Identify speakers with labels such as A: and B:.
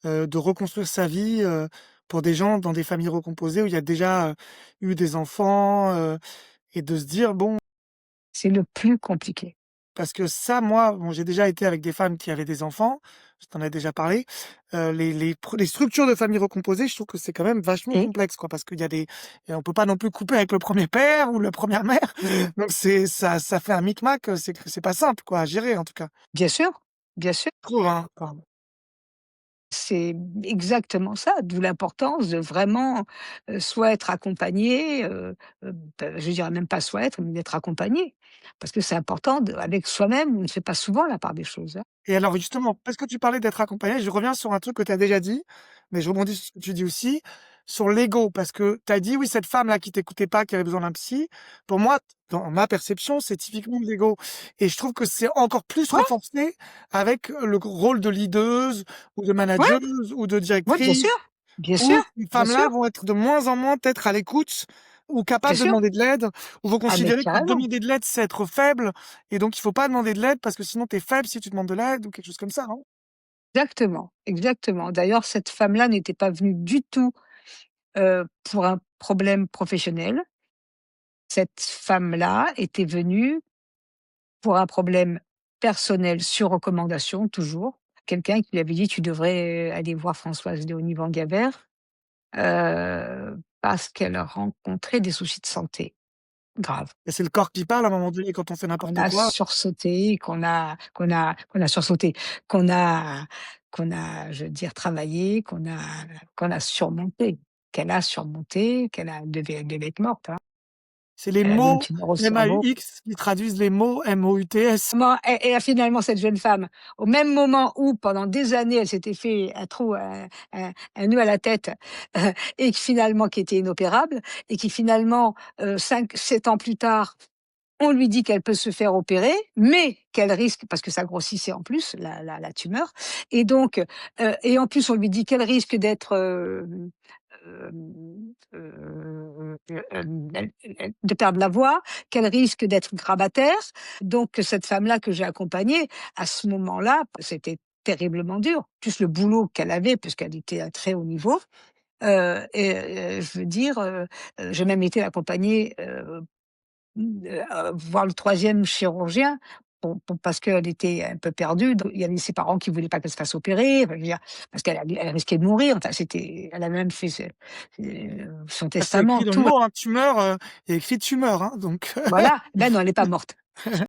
A: de reconstruire sa vie, pour des gens dans des familles recomposées où il y a déjà, eu des enfants, et de se dire: «Bon».
B: C'est le plus compliqué.
A: Parce que ça, moi, bon, j'ai déjà été avec des femmes qui avaient des enfants, je t'en ai déjà parlé. Les structures de familles recomposées, je trouve que c'est quand même vachement
B: Et
A: complexe, quoi, parce qu'il y a des et on peut pas non plus couper avec le premier père ou la première mère. Donc c'est ça fait un micmac, c'est pas simple, quoi, à gérer, en tout cas.
B: bien sûr.
A: Je trouve, hein. Pardon.
B: C'est exactement ça, d'où l'importance de vraiment, soit être accompagné, je dirais même pas soit être, mais d'être accompagné. Parce que c'est important avec soi-même, on ne fait pas souvent la part des choses, hein.
A: Et alors justement, parce que tu parlais d'être accompagné, je reviens sur un truc que tu as déjà dit, mais je rebondis sur ce que tu dis aussi, sur l'ego. Parce que tu as dit: «Oui, cette femme-là qui t'écoutait pas, qui avait besoin d'un psy». Pour moi, dans ma perception, c'est typiquement de l'ego et je trouve que c'est encore plus
B: Ouais,
A: renforcé avec le rôle de leadeuse ou de
B: ouais,
A: manageuse ou de
B: ouais,
A: directrice,
B: bien sûr,
A: où ces
B: bien sûr,
A: femmes-là vont être de moins en moins peut-être à l'écoute ou
B: bien
A: capables de
B: sûr.
A: demander de l'aide, ou vont
B: Ah mais
A: considérer que
B: carrément,
A: demander de l'aide, c'est être faible et donc il faut pas demander de l'aide parce que sinon tu es faible si tu demandes de l'aide ou quelque chose comme ça, non?
B: exactement, exactement. D'ailleurs, cette femme-là n'était pas venue du tout, pour un problème professionnel. Cette femme-là était venue pour un problème personnel sur recommandation toujours. Quelqu'un qui lui avait dit: «Tu devrais aller voir Françoise Léonie Wanguabert», parce qu'elle rencontrait des soucis de santé graves.
A: Et c'est le corps qui parle à un moment donné quand on fait
B: Qu'on
A: n'importe
B: a
A: quoi.
B: sursauté, qu'on a sursauté, qu'on a, je veux dire, travaillé, qu'on a surmonté, qu'elle a surmonté, elle devait être morte, hein.
A: C'est les
B: Elle avait une
A: mots
B: tumeur au cerveau.
A: MAUX qui traduisent les mots MOUTS.
B: Comment et finalement cette jeune femme, au même moment où pendant des années elle s'était fait un trou, un nœud à la tête, et que finalement qui était inopérable et qui finalement, 5-7 ans plus tard, on lui dit qu'elle peut se faire opérer, mais qu'elle risque parce que ça grossissait en plus la tumeur et donc, et en plus on lui dit qu'elle risque d'être, de perdre la voix, qu'elle risque d'être grabataire. Donc cette femme-là que j'ai accompagnée, à ce moment-là, c'était terriblement dur. Plus le boulot qu'elle avait, puisqu'elle était à très haut niveau. Je veux dire, j'ai même été l'accompagner, voir le troisième chirurgien parce qu'elle était un peu perdue. Donc il y avait ses parents qui voulaient pas qu'elle se fasse opérer, enfin, je veux dire, parce qu'elle risquait de mourir. Enfin, elle a même fait son
A: Bah, c'est
B: testament,
A: écrit dans le
B: tout.
A: mot, hein, tumeur, il y a écrit tumeur, hein, donc
B: Voilà. Ben non, elle est pas morte.